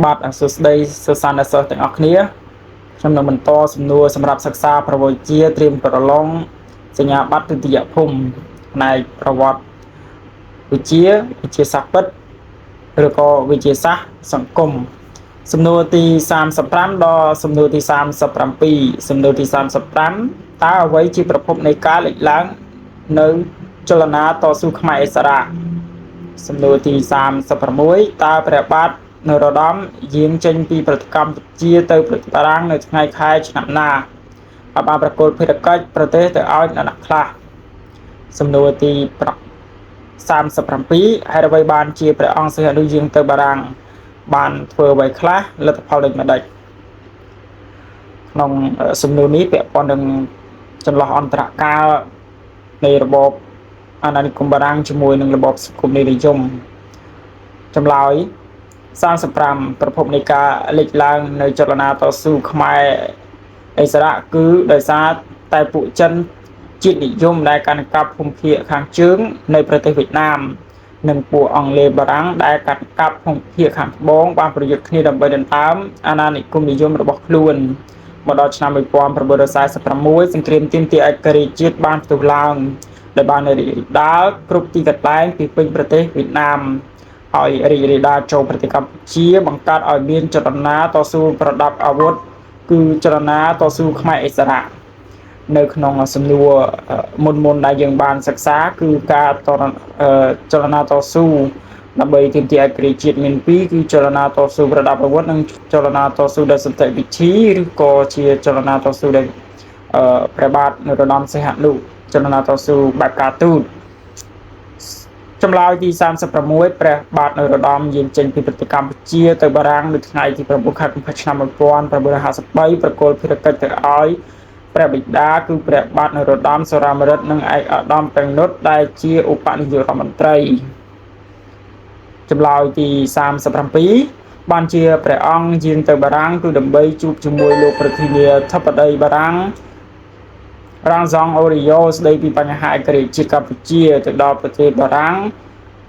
បាទសួស្តីសិស្សានុសិស្សទាំងអស់គ្នាខ្ញុំនឹងបន្តសំណួរសម្រាប់សិក្សាប្រវត្តិជាត្រៀមប្រឡងសញ្ញាបត្រទិយភូមិផ្នែកប្រវត្តិវិទ្យាវិទ្យាសាស្ត្រពិតឬក៏វិទ្យាសាស្ត្រសង្គមសំណួរទី35ដល់សំណួរទី37សំណួរទី35តើអ្វីជាប្រភពនៃការលេចឡើងនៅចលនាតស៊ូខ្មែរឥស្សរៈសំណួរទី36តើព្រះបាទនរោត្តមយាងចេញពីប្រទេសកម្ពុជាទៅប្រទេសបារាំងនៅថ្ងៃខែឆ្នាំណាហើយបានប្រកល់ភារកិច្ចប្រទេសទៅឲ្យអ្នកណាខ្លះសំណួរទី37ហេតុអ្វីបានជាព្រះអង្គសីហនុយាងទៅបារាំងបានធ្វើអ្វីខ្លះលទ្ធផលដូចម្ដេចក្នុងសំណួរនេះពាក់ព័ន្ធនឹងចន្លោះអន្តរកាលនៃរបបអាណានិគមបារាំងជាមួយនឹងរបបសង្គមនិយមចម្លើយ35ប្រភពនៃការលេចឡើងនៅចលនាតស៊ូខ្មែរឥស្សរៈគឺដោយសារតែពួកចិនជាតិនិយមដែលកាន់កាប់ភូមិភាគខាងជើងនៃប្រទេសវៀតណាមនិងពួកអង់គ្លេសបារាំងដែលកាន់កាប់ភូមិភាគខាងត្បូងបានប្រយុទ្ធគ្នាដើម្បីដណ្ដើមអាណានិគមនិយមរបស់ខ្លួនមកដល់ឆ្នាំ1946សង្គ្រាមទាមទារឯករាជ្យជាតិបានផ្ទុះឡើងដែលបានរីករាលដាលគ្រប់ទីកន្លែងពីពេញប្រទេសវៀតណាមហើយរីករាលដាលចូលប្រទេសកម្ពុជាបង្កើតឲ្យមានចលនាតស៊ូប្រដាប់អាវុធគឺចលនាតស៊ូខ្មែរឥស្សរៈនៅក្នុងសំណួរមុនដែលយើងបានសិក្សាគឺការចលនាតស៊ូដើម្បីទាមទារឯករាជ្យជាតិមានពីរគឺចលនាតស៊ូប្រដាប់អាវុធនិងចលនាតស៊ូដោយសន្តិវិធីឬក៏ជាចលនាតស៊ូដែលព្រះបាទនរោត្តមសីហនុចលនាតស៊ូបែបការទូតចម្លើយទី36ព្រះបាទនរោត្តមយាងចេញពីប្រទេសកម្ពុជាទៅបារាំងនៅថ្ងៃទី9ខែកុម្ភៈឆ្នាំ1953ប្រគល់ភារកិច្ចទៅឲ្យព្រះបិតាគឺព្រះបាទនរោត្តមសុរាម្រិតនិងឯកឧត្តមប្រណុតដែលជាឧបនាយករដ្ឋមន្ត្រីចម្លើយទី37បានជាព្រះអង្គយាងទៅបារាំងគឺដើម្បីជួបជាមួយលោកប្រធានាធិបតីបារាំងរ៉ាងហ្សង់អូរីយ៉ូស្ដីពីបញ្ហាឯករាជ្យជាតិកម្ពុជាទៅដល់ប្រទេសបារាំង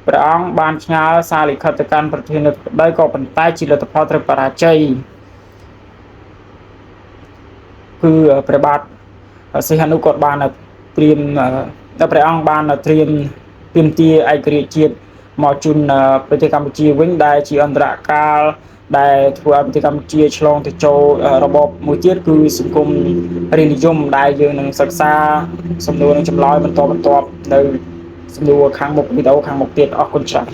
ព្រះអង្គបានផ្ញើសារលិខិតទៅកាន់ប្រធានាធិបតីក៏ប៉ុន្តែជាលទ្ធផលត្រូវបរាជ័យគឺព្រះបាទសីហនុគាត់បានត្រៀមព្រះអង្គបានត្រៀមទាមទារឯករាជ្យជាតិមកជូនប្រទេសកម្ពុជាវិញដែលជាអន្តរកាលដែលធ្វើឲ្យប្រទេសកម្ពុជាឆ្លងទៅចូលរបបមួយទៀតគឺសង្គមរាជនិយមដែលយើងនឹងសិក្សាសំណួរនឹងចម្លើយបន្តនៅសំណួរខាងមុខវីដេអូខាងមុខទៀតអរគុណច្រើន